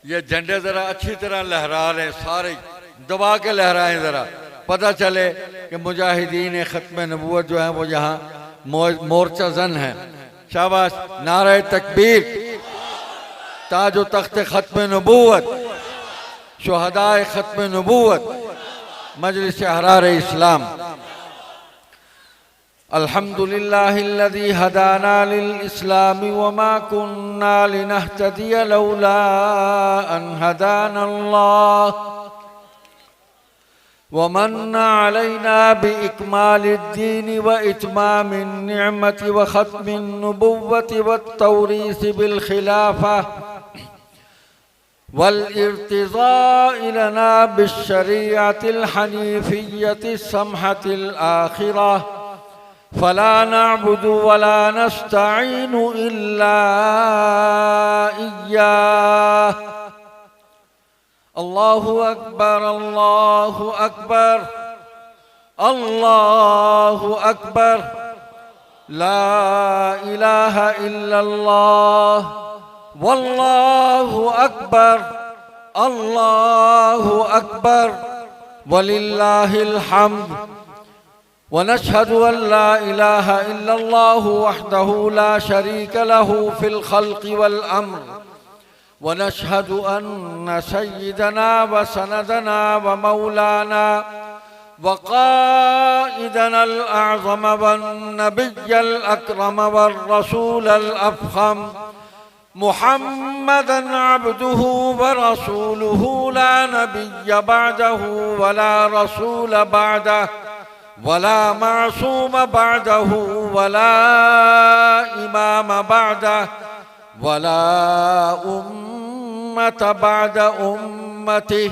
ये झंडे जरा अच्छी तरह लहरा लें, सारे दबा के लहराएं, जरा पता चले कि मुजाहिदीन खत्म नबूवत जो है वो यहाँ मोर्चा जन है। शाबाश, नारे तकबीर, ताजो तख्त खत्म नबूवत, शुहदाए खत्म नबूवत, मजलिस अहरार इस्लाम। अल्हम्दुलिल्लाहिल्लज़ी हदाना लिल इस्लामी वमा कुन्ना लिनहतदिय लौला अन हदानल्लाह वमन्ना अलैना बिइकमालिद्दीन व इत्मामिन निअमति व खत्मिन नुबुव्वति व तौरीस बिल खिलाफा वल इर्तिज़ा'i लना बिश्शरीअतिल हनीफिय्यति समहतिल आखिरा फला नअबुदु वला नस्तईनु इल्ला इय्याह। अल्लाहु अकबर, अल्लाहु अकबर, अल्लाहु अकबर, ला इलाहा इल्लल्लाह वल्लाहु अकबर, अल्लाहु अकबर, वलिल्लाहिल हम्द। वनशहदु अन ला इलाहा इल्लल्लाहु वहदहु ला शरीका लहु फिल खल्क़ि वल अम्र। वनशहदु अन्न सय्यदना व सनदना व मौलाना व क़ाइदनल अअज़म वन नबिय्यल अकरम वर रसूलल अफ़ख़म मुहम्मदन अब्दुहु व रसूलुहु ला नबिय्य बअदहु वला रसूल बअदहु वला मासूम बअदहु वला इमाम बअदहु वला उम्मत बअद उम्मतिह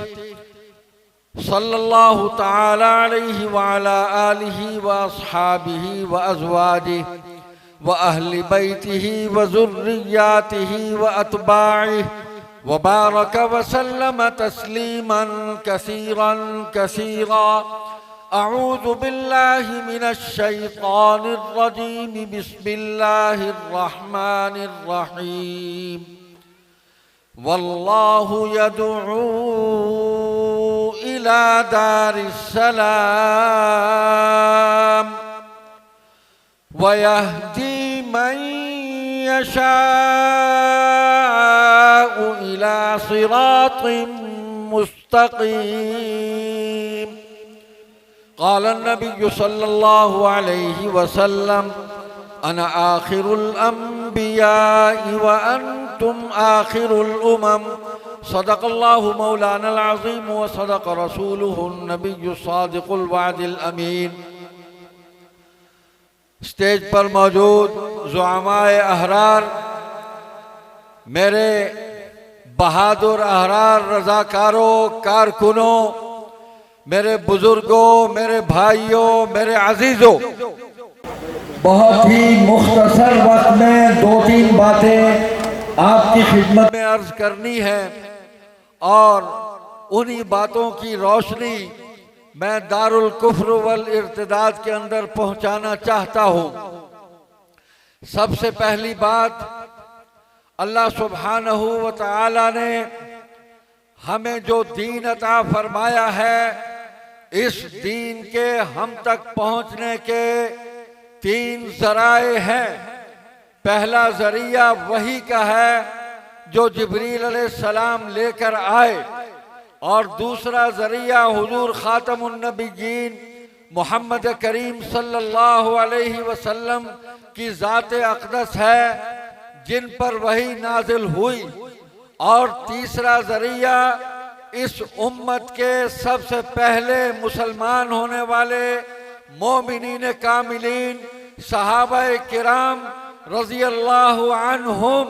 सल्लल्लाहु तआला अलैहि व अला आलिहि व अस्हाबिहि व अज़वाजिहि व अहलि बैतिहि व ज़ुर्रिय्यातिहि व अत्बाइहि व बारक व सल्लम तस्लीमन कसीरन कसीरा। अऊज़ु बिल्लाहि मिनश शैतानिर रजीम, बिस्मिल्लाहिर रहमानिर रहीम। वल्लाहु यदउ इला दारिस सलाम व यहदी मन यशाअ इला सिरातिम मुस्तक़ीम। क़ाल नबी सल्लल्लाहु अलैहि वसल्लम अना आखिरुल अंबिया'i व अंतुम आखिरुल उमम। सदक़ल्लाहु मौलानल अज़ीम व सदक़ रसूलुहुन नबिय्युस सादिक़ुल वअदिल अमीन। स्टेज पर मौजूद ज़ुअमाए अहरार, मेरे बहादुर अहरार रज़ाकारों, कारकुनों, मेरे बुजुर्गों, मेरे भाइयों, मेरे अजीजों, बहुत ही मुख्तसर वक्त में दो तीन बातें आपकी खिदमत में अर्ज करनी है और उन्हीं बातों की रोशनी मैं दारुल कुफ्र वल इर्तिदाद के अंदर पहुंचाना चाहता हूं। सबसे पहली बात, अल्लाह सुब्हानहू व तआला ने हमें जो दीन अता फरमाया है, इस दीन के हम तक पहुंचने के तीन ज़राए हैं। पहला ज़रिया वही का है जो जिब्रील अलैहिस्सलाम लेकर आए, और दूसरा ज़रिया हुजूर ख़ातमुन नबिय्यीन मोहम्मद करीम सल्लल्लाहु अलैहि वसल्लम की ज़ात अक़दस है, जिन पर वही नाजिल हुई। और तीसरा ज़रिया इस उम्मत के सबसे पहले मुसलमान होने वाले मोमिनीन कामिलीन सहाबाए किराम रज़ी अल्लाहु अन्हुम,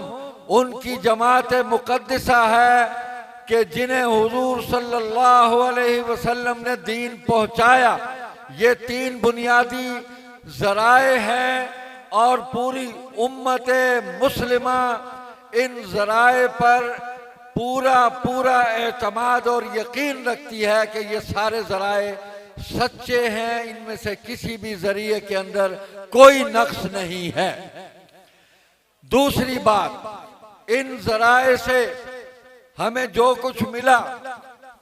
उनकी जमात मुक़द्दसा है कि जिन्हें हुजूर सल्लल्लाहु अलैहि वसल्लम ने दीन पहुँचाया। ये तीन बुनियादी ज़राए हैं और पूरी उम्मत मुस्लिमा इन ज़राए पर पूरा एतमाद और यकीन रखती है कि ये सारे ज़राए सच्चे हैं, इनमें से किसी भी ज़रिए के अंदर कोई नक्स नहीं है। दूसरी बात, इन ज़राए से हमें जो कुछ मिला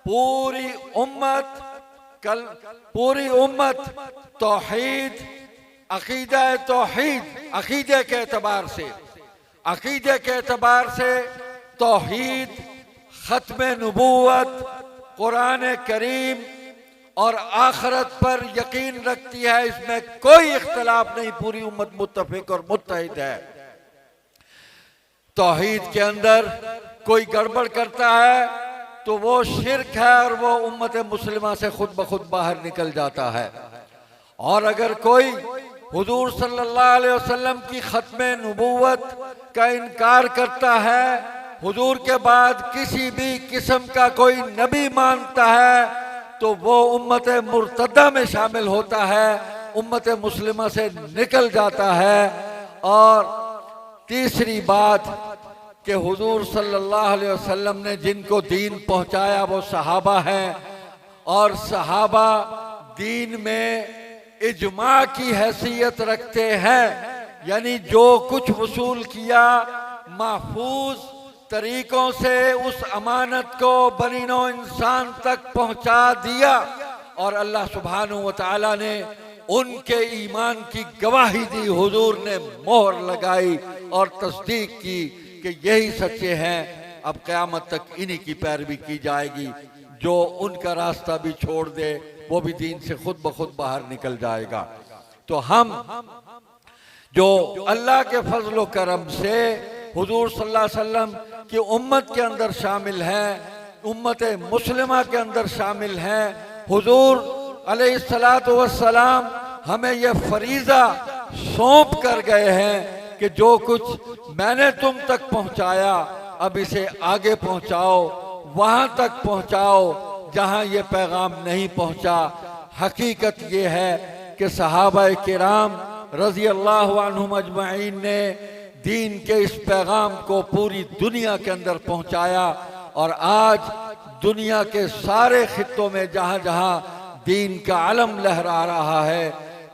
पूरी उम्मत तौहीद, अकीदे के एतबार से तौहीद, खत्म नबूवत, कुरान करीम और आखिरत पर यकीन रखती है। इसमें कोई इख्तलाफ नहीं, पूरी उम्मत मुत्तफिक और मुत्तहिद है। तौहीद के अंदर कोई गड़बड़ करता है तो वो शिर्क है और वो उम्मत मुस्लिमा से खुद ब खुद बाहर निकल जाता है। और अगर कोई हुजूर सल्लल्लाहु अलैहि वसल्लम की खत्म नबूवत का इनकार करता है, हुजूर के बाद किसी भी किस्म का कोई नबी मानता है, तो वो उम्मत मुर्तदा में शामिल होता है, उम्मत मुस्लिमा से निकल जाता है। और तीसरी बात कि हुजूर सल्लल्लाहु अलैहि वसल्लम ने जिनको दीन पहुंचाया वो सहाबा हैं, और सहाबा दीन में इजमा की हैसियत रखते हैं, यानी जो कुछ वसूल किया महफूज तरीकों से उस अमानत को बनी नौ इंसान तक पहुंचा दिया। और अल्लाह सुब्हानहू व तआला ने उनके ईमान की गवाही दी, हुजूर ने मोहर लगाई और तस्दीक की कि यही सच्चे हैं। अब क़यामत तक इन्हीं की पैरवी की जाएगी। जो उनका रास्ता भी छोड़ दे वो भी दीन से खुद ब खुद बाहर निकल जाएगा। तो हम जो अल्लाह के फजल व करम से हुजूर सल्लल्लाहु अलैहि वसल्लम की उम्मत के अंदर शामिल हैं, उम्मत मुस्लिमा के अंदर शामिल हैं, हुजूर अलैहिस्सलातु वस्सलाम हमें यह फरीज़ा सौंप कर गए हैं कि जो कुछ मैंने तुम तक पहुंचाया अब इसे आगे पहुंचाओ, वहां तक पहुंचाओ जहां ये पैगाम नहीं पहुंचा। हकीकत ये है कि सहाबा किराम रज़ी अल्लाहु अन्हुम अजमईन ने दीन के इस पैगाम को पूरी दुनिया के अंदर पहुंचाया। और आज दुनिया के सारे खित्तों में जहां जहां दीन का अलम लहरा रहा है,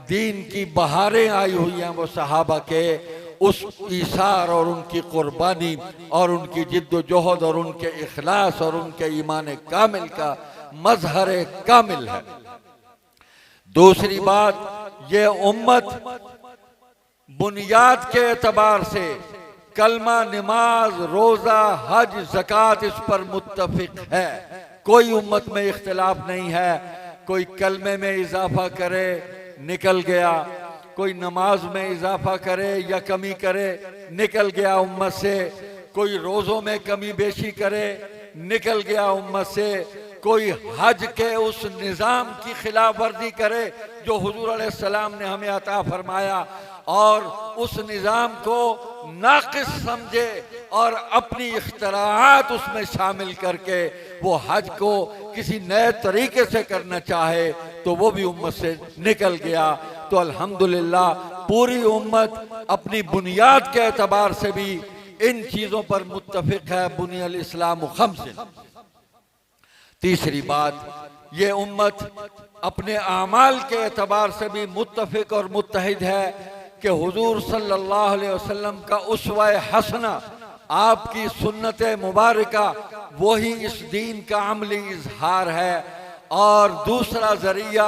दीन की बहारें आई हुई हैं, वो सहाबा के उस ईसार और उनकी कुर्बानी और उनकी जिद्दोजहद और उनके इखलास और उनके ईमान कामिल का मजहर कामिल है। दूसरी बात, ये उम्मत बुनियाद के एतबार से कलमा, नमाज, रोजा, हज, ज़कात इस पर मुत्तफिक है। कोई उम्मत में इख्तिलाफ नहीं है। कोई कलमे में इजाफा करे निकल गया, कोई नमाज में इजाफा करे या कमी करे निकल गया उम्मत से, कोई रोज़ों में कमी बेशी करे निकल गया उम्मत से, कोई हज के उस निज़ाम की खिलाफ वर्जी करे जो हुजूर अलैहिस्सलाम ने हमें अता फरमाया और उस निज़ाम को नाक़िस समझे और अपनी इख्तराआत उसमें शामिल करके वो हज को किसी नए तरीके से करना चाहे तो वो भी उम्मत से निकल गया। तो अल्हम्दुलिल्लाह पूरी उम्मत अपनी बुनियाद के एतबार से भी इन चीज़ों पर मुत्तफिक है। बुनियल इस्लाम खम्सिन। तीसरी बात, ये उम्मत अपने आमाल के एतबार से भी मुत्तफिक और मुत्तहिद है कि हुजूर सल्लल्लाहु अलैहि वसल्लम का उसवा हसना, आपकी सुन्नत मुबारका वही इस दीन का अमली इजहार है। और दूसरा जरिया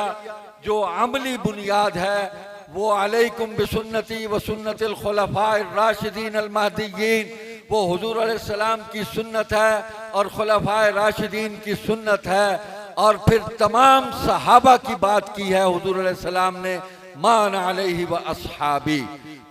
जो अमली बुनियाद है वो अलैकुम बिसुन्नती व सुन्नतिल खुलफाए राशिदीन अल महदिय्यीन, वो हुजूर अलैहिस्सलाम की सुन्नत है और खुलफाए राशिदीन की सुन्नत है। और फिर तमाम सहाबा की बात की है हुजूर अलैहिस्सलाम ने, मान अलैहि व अस्हाबी।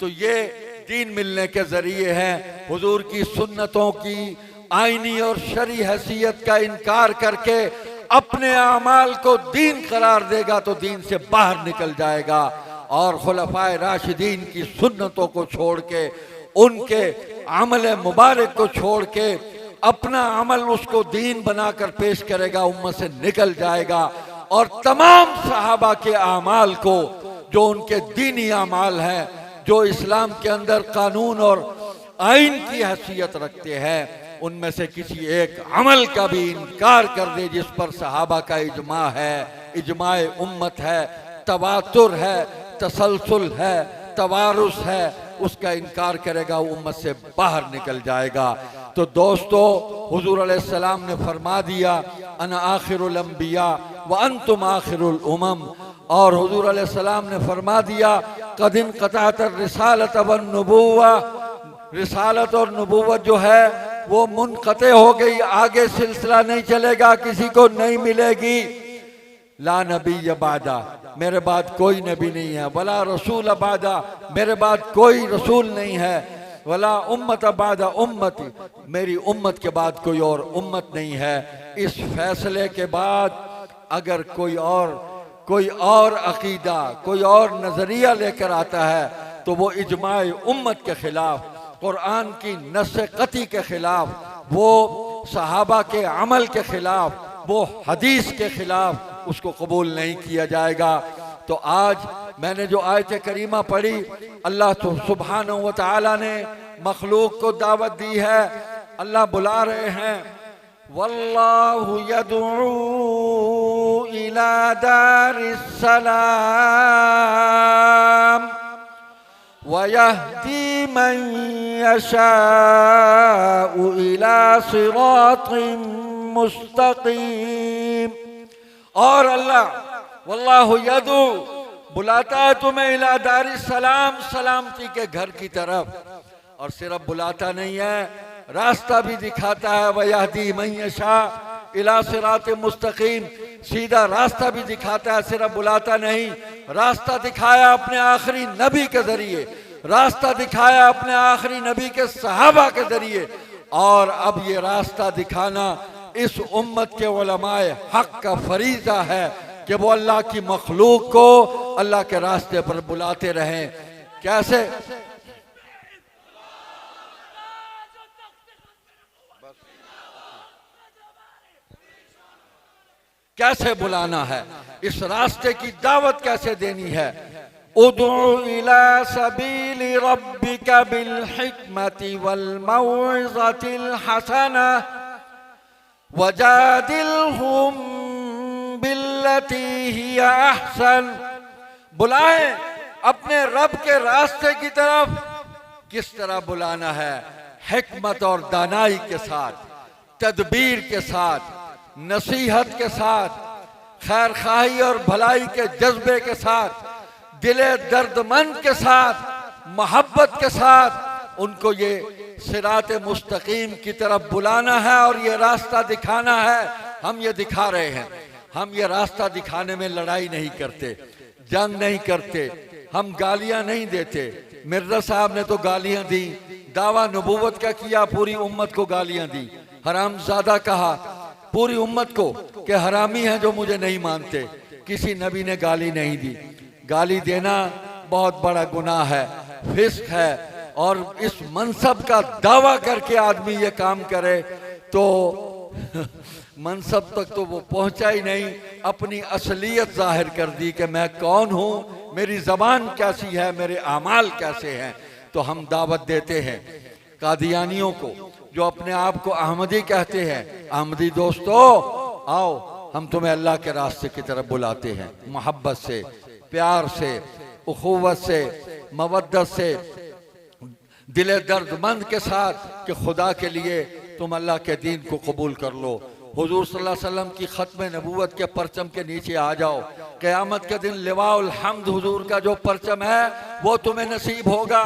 तो ये दीन मिलने के जरिए हैं। हुजूर की सुन्नतों की आईनी और शरई हैसियत का इनकार करके अपने अमाल को दीन करार देगा तो दीन से बाहर निकल जाएगा। और खुलफाए राशिदीन की सुन्नतों को छोड़ के, उनके अमल मुबारक को छोड़ के अपना अमल उसको दीन बनाकर पेश करेगा, उम्मत से निकल जाएगा। और तमाम सहाबा के अमाल को, जो उनके दीनी अमाल हैं, जो इस्लाम के अंदर कानून और आइन की हैसियत रखते हैं, उनमें से किसी एक अमल का भी इनकार कर दे जिस पर सहाबा का इजमा है, इजमाए उम्मत है, तवातुर है, तसलसल है, तवारुस है, उसका इनकार करेगा उम्मत से बाहर निकल जाएगा। तो दोस्तों, हुजूर अलैहिस्सलाम ने फरमा दिया, अना आखिरुल अंबिया व अंतुम आखिरुल उमम। और हुजूर अलैहिस्सलाम ने फरमा दिया, कद इनक़तअत रिसालत वन नबुव्वा, रिसालत और नबूवत जो है वो मुनक़ते हो गई, आगे सिलसिला नहीं चलेगा, किसी को नहीं मिलेगी। ला नबी बादा, मेरे बाद कोई नबी नहीं है, वला रसूल बादा, मेरे बाद कोई रसूल नहीं है, वला उम्मत बादा उम्मती, मेरी उम्मत के बाद कोई और उम्मत नहीं है। इस फैसले के बाद अगर कोई और अकीदा, कोई और नजरिया लेकर आता है तो वो इजमाए उम्मत के खिलाफ, कुरान की नस्स कती के खिलाफ, वो सहाबा के अमल के खिलाफ, वो हदीस के खिलाफ, उसको कबूल नहीं किया जाएगा। तो आज मैंने जो आयत करीमा पढ़ी, अल्लाह सुब्हानहू व तआला ने मखलूक को दावत दी है। अल्लाह बुला रहे हैं, वल्लाहु यदउ इला दारिस सलाम वयहदी मन यशाउ इला सिरातिन मुस्तकीम। और अल्लाह वल्लाहु यदउ, बुलाता है तुम्हें इला दारिस सलाम, सलामती के घर की तरफ। और सिर्फ बुलाता नहीं है, रास्ता भी दिखाता है, वयहदी मन यशा इला सिरातिन मुस्तकीम, सीधा रास्ता भी दिखाता है। सिर्फ बुलाता नहीं, रास्ता दिखाया अपने आखिरी नबी के जरिए, रास्ता दिखाया अपने आखिरी नबी के सहाबा के जरिए। और अब ये रास्ता दिखाना इस उम्मत के उलमाए हक का फरीज़ा है कि वो अल्लाह की मखलूक को अल्लाह के रास्ते पर बुलाते रहें। कैसे? कैसे बुलाना है, इस रास्ते की दावत कैसे देनी है। उदउ इला सबीली रब्बिका बिल हिकमति वल मौइज़तिल हसना वजादिलहुम बिल्लती हिया अहसन। बुलाएं अपने रब के रास्ते की तरफ। किस तरह बुलाना है? हिकमत और दानाई के साथ, तदबीर के साथ, नसीहत के साथ, खैर खाही और भलाई के जज्बे के साथ, दिले दर्दमंद के साथ, मोहब्बत के साथ उनको ये सिराते मुस्तकीम की तरफ बुलाना है और ये रास्ता दिखाना है। हम ये दिखा रहे हैं। हम ये रास्ता दिखाने में लड़ाई नहीं करते, जंग नहीं करते, हम गालियां नहीं देते। मिर्जा साहब ने तो गालियां दी, दावा नबूवत का किया, पूरी उम्मत को गालियां दी, हरामजादा कहा पूरी उम्मत को कि हरामी हैं जो मुझे नहीं मानते। किसी नबी ने गाली नहीं दी। गाली देना बहुत बड़ा गुनाह है, फिस्क है। और इस मनसब का दावा करके आदमी ये काम करे तो मनसब तक तो वो पहुंचा ही नहीं, अपनी असलियत जाहिर कर दी कि मैं कौन हूँ, मेरी ज़बान कैसी है, मेरे आमाल कैसे हैं। तो हम दावत देते हैं कादियानियों को जो अपने आप को अहमदी कहते हैं, अहमदी दोस्तों आओ, हम तुम्हें अल्लाह के रास्ते की तरफ बुलाते हैं, मोहब्बत से, प्यार से, उखुवत से, मवद्दत से, दिले दर्दमंद के साथ कि खुदा के लिए तुम अल्लाह के दीन को कबूल कर लो। हुजूर सल्लल्लाहु अलैहि वसल्लम की ख़त्म नबूवत के परचम के नीचे आ जाओ। क़यामत के दिन लिवाउल हम्द हुजूर का जो परचम है वो तुम्हें नसीब होगा।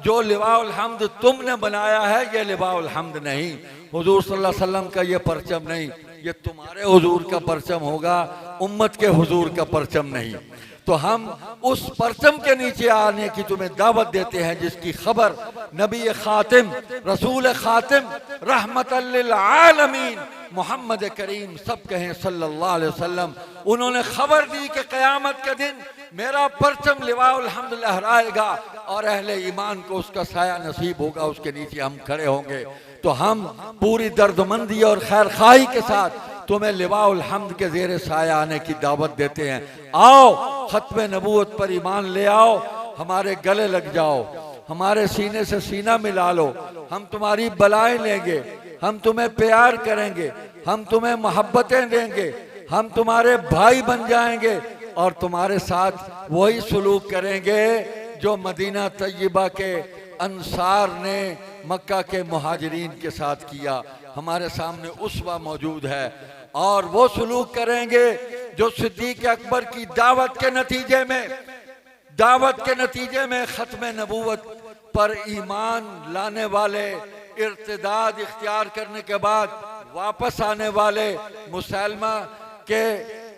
जो लिवाउल हम्द तुमने बनाया है ये लिवाउल हम्द नहीं, हुजूर सल्लल्लाहु अलैहि वसल्लम का ये परचम नहीं, ये तुम्हारे हुजूर का परचम होगा, उम्मत के हुजूर का परचम नहीं। तो हम उस परचम के नीचे आने की तुम्हें दावत देते हैं जिसकी खबर नबी खातिम, रसूल खातिम, रहमतल लिल आलमीन मोहम्मद करीम सब कहें सल्लल्लाहु अलैहि वसल्लम, उन्होंने खबर दी कि क़यामत के दिन मेरा परचम लिवाउल हम्द लहराएगा और अहले ईमान को उसका साया नसीब होगा, उसके नीचे हम खड़े होंगे। तो हम पूरी दर्दमंदी और खैर खाही के साथ तुम्हें लिवाउल हम्द के ज़ेरे साया आने की दावत देते हैं। आओ खत्म नबूवत पर ईमान ले आओ, हमारे गले लग जाओ, हमारे सीने से सीना मिला लो, हम तुम्हारी बलाएं लेंगे, हम तुम्हें प्यार करेंगे, हम तुम्हें मोहब्बतें देंगे, हम तुम्हारे भाई बन जाएंगे और तुम्हारे साथ वही सलूक करेंगे जो मदीना तय्यबा के अंसार ने मक्का के मुहाजिरीन के साथ किया। हमारे सामने उसवा मौजूद है और वो सलूक करेंगे जो सिद्दीक अकबर की दावत के नतीजे में खत्म नबूवत पर ईमान लाने वाले, इर्तिदाद इख्तियार करने के बाद वापस आने वाले मुसलमा के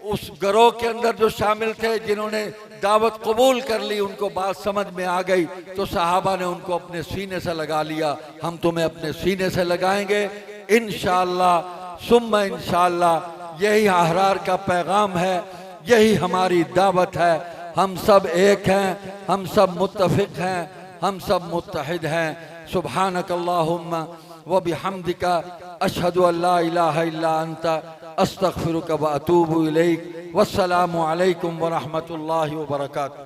उस गिरोह के अंदर जो शामिल थे, जिन्होंने दावत कबूल कर ली, उनको बात समझ में आ गई तो सहाबा ने उनको अपने सीने से लगा लिया। हम तुम्हें अपने सीने से लगाएंगे इंशाअल्लाह सुम्मा इंशाअल्लाह। यही अहरार का पैगाम है, यही हमारी दावत है। हम सब एक हैं, हम सब मुत्तफिक हैं, हम सब मुत्तहिद हैं। सुब्हानकल्लाहुम्मा व बिहम्दिका अशहदु अल्ला इलाहा इल्ला अंता अस्तगफिरुका व अतूबु इलैक। वस्सलामु अलैकुम व रहमतुल्लाहि व बरकातुहू।